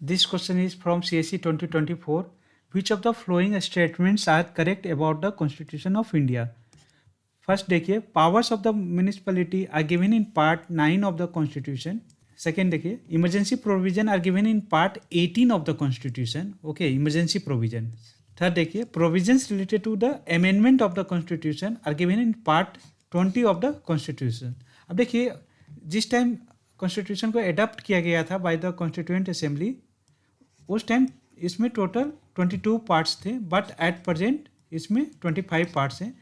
This question is from CSE 2024. Which of the following statements are correct about the Constitution of India? First देखिए, powers of the municipality are given in part 9 of the Constitution. Second देखिए, emergency provision are given in part 18 of the Constitution. Okay, emergency provision. Third देखिए, provisions related to the amendment of the Constitution are given in part 20 of the Constitution. अब देखिए, जिस time constitution को adopt किया गया था by the constituent assembly, उस time इसमें टोटल 22 पार्ट्स थे, बट एट प्रेजेंट इसमें 25 पार्ट्स हैं.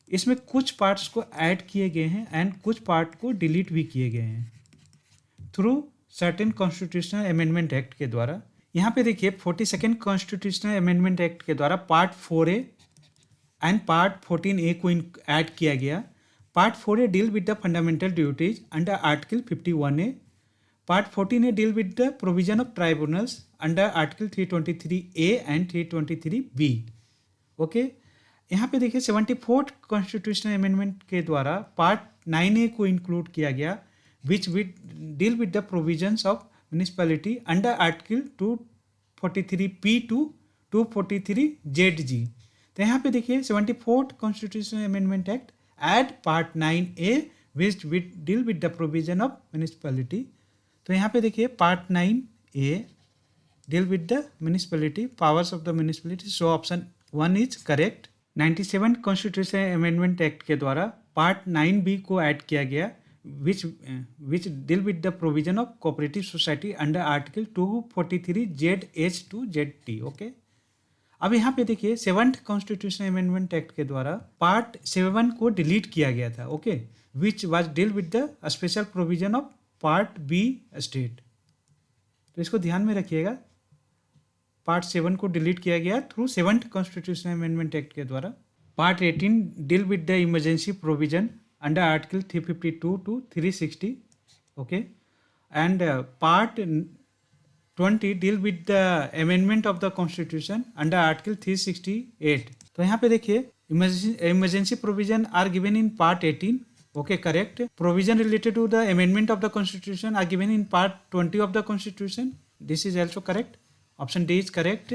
इसमें कुछ पार्ट्स को ऐड किए गए हैं एंड कुछ पार्ट को डिलीट भी किए गए हैं through certain constitutional amendment act के द्वारा. यहाँ पे देखिए 42nd कॉन्स्टिट्यूशनल अमेंडमेंट एक्ट के द्वारा part 4A and part 14A को ऐड किया गया. Part 4A deal with the fundamental duties under article 51A. Part 14A deal with the provision of tribunals under article 323A and 323B. Okay, यहाँ पे देखिए 74th constitutional amendment के द्वारा part 9A को include किया गया, which deal with the provisions of municipality under article 243P to 243ZG. तो यहाँ पे देखिए 74th constitutional amendment act add part 9A which deal with the provision of municipality. तो यहाँ पे देखिए part 9A deal with the municipality, powers of the municipality. So option 1 is correct. 97 constitution amendment act के द्वारा part 9B को add किया गया, which deal with the provision of cooperative society under article 243ZH to ZT. Okay, अब यहाँ पे देखिए 7th constitution amendment act के द्वारा पार्ट 7 को डिलीट किया गया था. Okay, which was deal with the special provision of part B state. तो इसको ध्यान में रखिएगा, पार्ट 7 को डिलीट किया गया through 7th constitutional amendment act के द्वारा. Part 18 deal with the emergency provision under article 352 to 360. Okay, and part 20 deal with the amendment of the constitution under article 368. तो यहाँ पे देखिए emergency provision are given in part 18. Okay, correct. Provision related to the amendment of the constitution are given in part 20 of the constitution. This is also correct. Option D is correct.